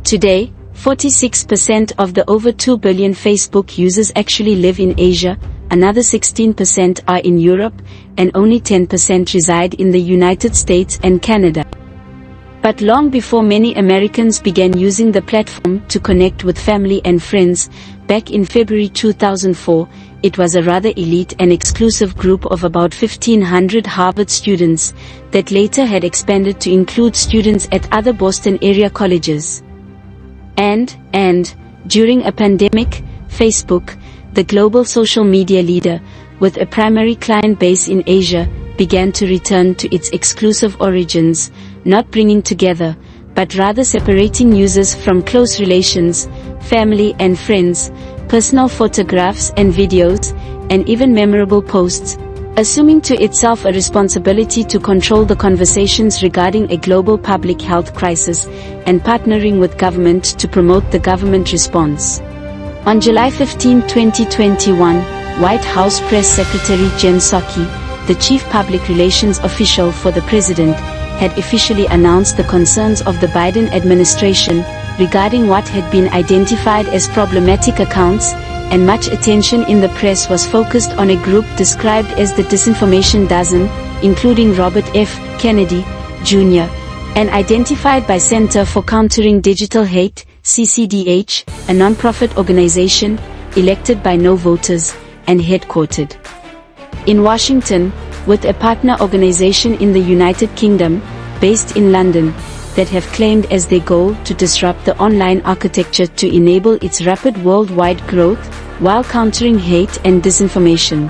Today, 46% of the over 2 billion Facebook users actually live in Asia, another 16% are in Europe, and only 10% reside in the United States and Canada. But long before many Americans began using the platform to connect with family and friends, back in February 2004, it was a rather elite and exclusive group of about 1,500 Harvard students, that later had expanded to include students at other Boston area colleges. And, during a pandemic, Facebook, the global social media leader, with a primary client base in Asia, began to return to its exclusive origins, not bringing together, but rather separating users from close relations, family and friends, personal photographs and videos, and even memorable posts, assuming to itself a responsibility to control the conversations regarding a global public health crisis, and partnering with government to promote the government response. On July 15, 2021, White House Press Secretary Jen Psaki, the chief public relations official for the president, had officially announced the concerns of the Biden administration regarding what had been identified as problematic accounts, and much attention in the press was focused on a group described as the Disinformation Dozen, including Robert F. Kennedy, Jr., and identified by Center for Countering Digital Hate, CCDH, a nonprofit organization, elected by no voters, and headquartered in Washington, with a partner organization in the United Kingdom, based in London, that have claimed as their goal to disrupt the online architecture to enable its rapid worldwide growth, while countering hate and disinformation.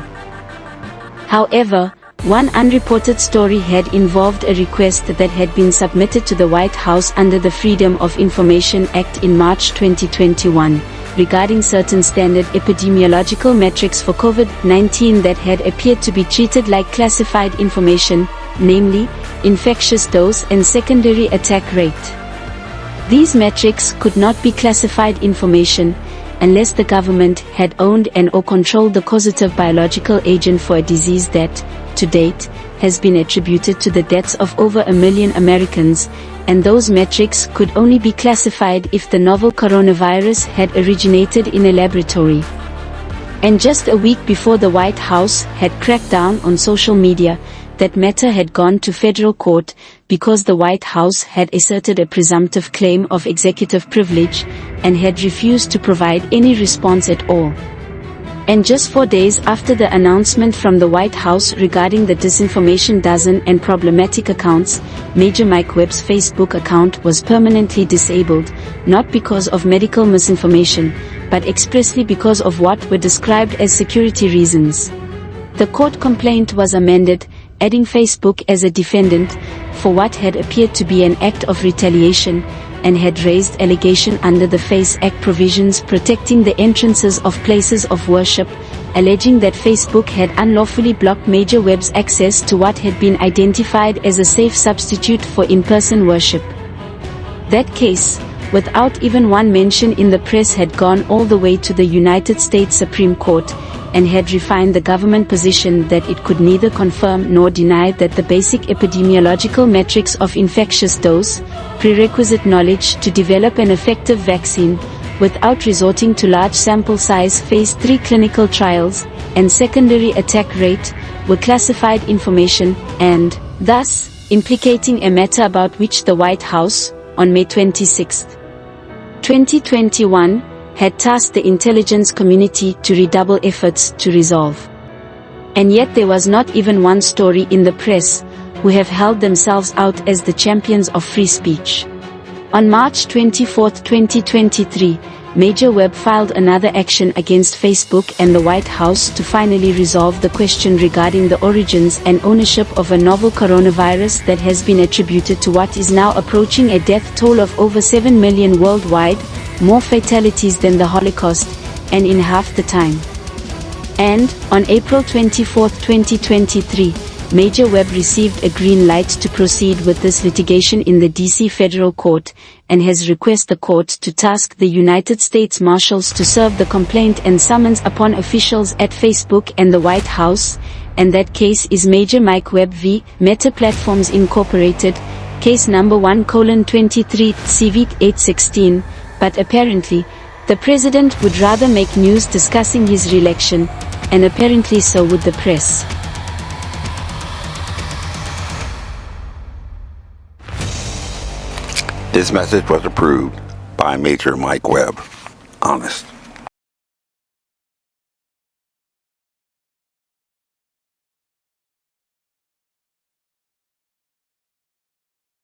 However, one unreported story had involved a request that had been submitted to the White House under the Freedom of Information Act in March 2021, regarding certain standard epidemiological metrics for COVID-19 that had appeared to be treated like classified information, namely, infectious dose and secondary attack rate. These metrics could not be classified information unless the government had owned and/or controlled the causative biological agent for a disease that, to date, has been attributed to the deaths of over 1 million Americans, and those metrics could only be classified if the novel coronavirus had originated in a laboratory. And just a week before the White House had cracked down on social media, that matter had gone to federal court, because the White House had asserted a presumptive claim of executive privilege, and had refused to provide any response at all. And just 4 days after the announcement from the White House regarding the Disinformation Dozen and problematic accounts, Major Mike Webb's Facebook account was permanently disabled, not because of medical misinformation, but expressly because of what were described as security reasons. The court complaint was amended, adding Facebook as a defendant, for what had appeared to be an act of retaliation, and had raised allegation under the FACE Act provisions protecting the entrances of places of worship, alleging that Facebook had unlawfully blocked Major Webb's access to what had been identified as a safe substitute for in-person worship. That case, without even one mention in the press, had gone all the way to the United States Supreme Court, and had refined the government position that it could neither confirm nor deny that the basic epidemiological metrics of infectious dose, prerequisite knowledge to develop an effective vaccine, without resorting to large sample size phase 3 clinical trials, and secondary attack rate, were classified information, and, thus, implicating a matter about which the White House, on May 26, 2021, had tasked the intelligence community to redouble efforts to resolve. And yet there was not even one story in the press, who have held themselves out as the champions of free speech. On March 24, 2023, Major Webb filed another action against Facebook and the White House to finally resolve the question regarding the origins and ownership of a novel coronavirus that has been attributed to what is now approaching a death toll of over 7 million worldwide, more fatalities than the Holocaust, and in half the time. And, on April 24, 2023, Major Webb received a green light to proceed with this litigation in the D.C. Federal Court, and has requested the court to task the United States Marshals to serve the complaint and summons upon officials at Facebook and the White House, and that case is Major Mike Webb v. Meta Platforms Incorporated, case number 1:23 CVIC 816, but apparently, the president would rather make news discussing his re-election, and apparently so would the press. This message was approved by Major Mike Webb. Honest.